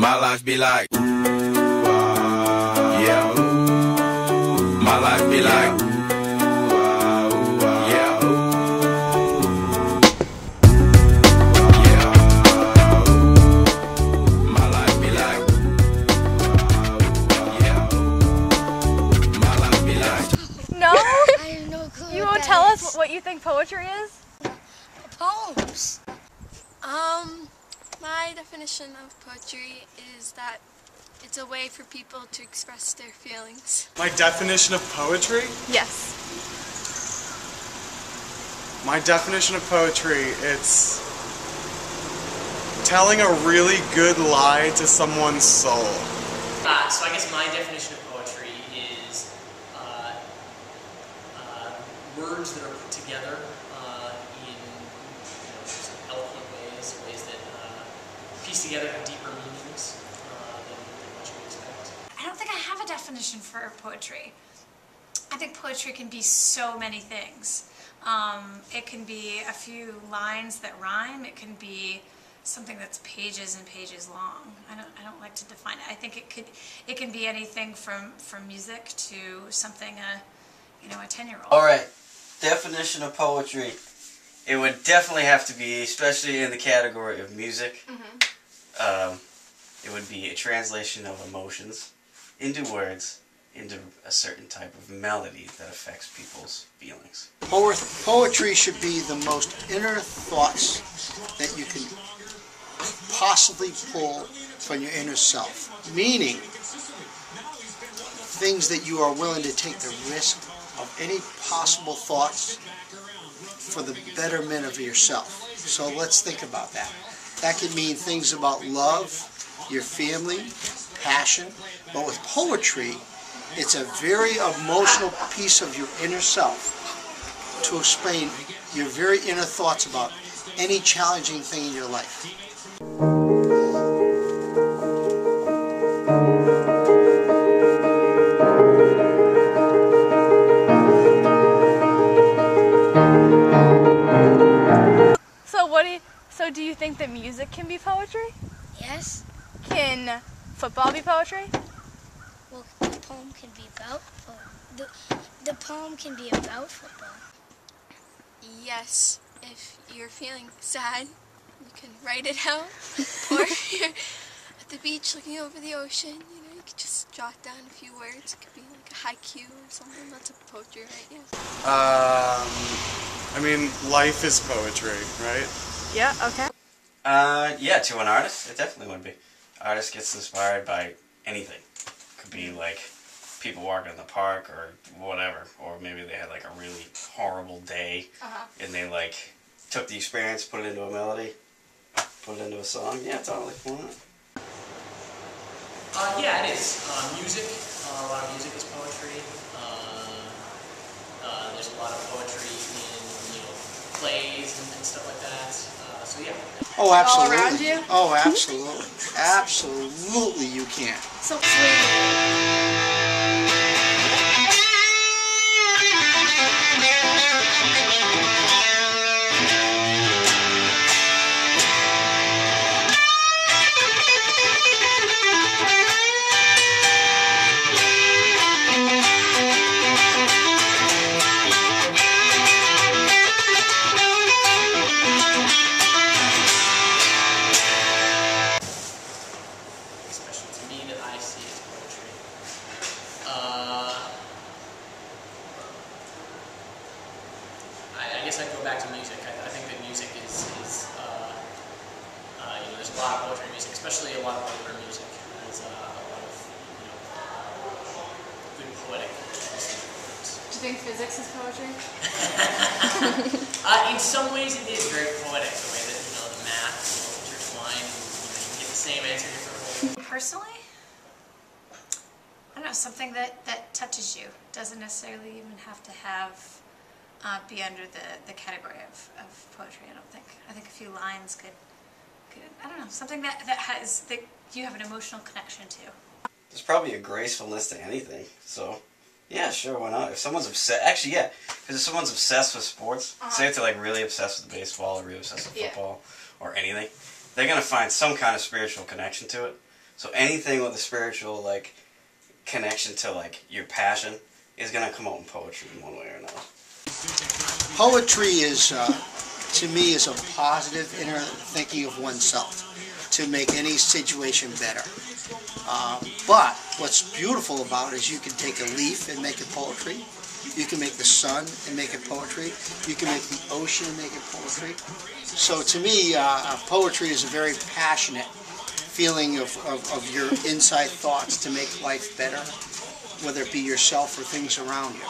My life be like, yeah. My life be like, yeah. My life be like, yeah. My life be like. No? I have no clue. You won't tell us what you think poetry is? Poems. My definition of poetry is that it's a way for people to express their feelings. My definition of poetry? Yes. My definition of poetry, it's telling a really good lie to someone's soul. So I guess my definition of poetry is words that are put together in eloquent ways, ways that piece together have deeper meanings than what you would expect. I don't think I have a definition for poetry. I think poetry can be so many things. It can be a few lines that rhyme. It can be something that's pages and pages long. I don't like to define it. I think it can be anything from music to something a 10-year-old. All right, definition of poetry. It would definitely have to be, especially in the category of music. It would be a translation of emotions into words, into a certain type of melody that affects people's feelings. Poetry should be the most inner thoughts that you can possibly pull from your inner self. Meaning, things that you are willing to take the risk of any possible thoughts for the betterment of yourself. So let's think about that. That could mean things about love, your family, passion. But with poetry, it's a very emotional piece of your inner self to explain your very inner thoughts about any challenging thing in your life. So do you think that music can be poetry? Yes. Can football be poetry? Well, the poem can be about the poem can be about football. Yes, if you're feeling sad, you can write it out. Or if you're at the beach looking over the ocean, you could just jot down a few words. It could be like a haiku or something. That's a poetry, right? Yeah. I mean, life is poetry, right? Yeah, okay. Yeah, to an artist, it definitely would be. Artist gets inspired by anything. Could be like people walking in the park or whatever, or maybe they had like a really horrible day and they like took the experience, put it into a melody, put it into a song. Yeah, totally. Why not? Yeah, it is. Music. A lot of music is poetry. There's a lot of poetry in plays and stuff like that. So yeah. Oh, absolutely. All around you? Oh, absolutely. Absolutely you can. So sweet. I guess I'd go back to music. I think that music is there's a lot of poetry in music, especially a lot of older music. There's a lot of good poetic words. Do you think physics is poetry? In some ways, it is very poetic. The way that the math intertwined, and you can get the same answer differently. Personally, I don't know, something that touches you. Doesn't necessarily even have to be under the category of poetry, I don't think. I think a few lines could I don't know, something that you have an emotional connection to. There's probably a gracefulness to anything, so yeah, sure, why not? If someone's obsessed, actually, yeah, because if someone's obsessed with sports, say if they're like really obsessed with baseball or really obsessed with football or anything, they're gonna find some kind of spiritual connection to it. So anything with a spiritual like connection to like your passion is gonna come out in poetry in one way or another. Poetry is, to me, is a positive inner thinking of oneself to make any situation better. But what's beautiful about it is you can take a leaf and make it poetry. You can make the sun and make it poetry. You can make the ocean and make it poetry. So to me, poetry is a very passionate feeling of your inside thoughts to make life better, whether it be yourself or things around you.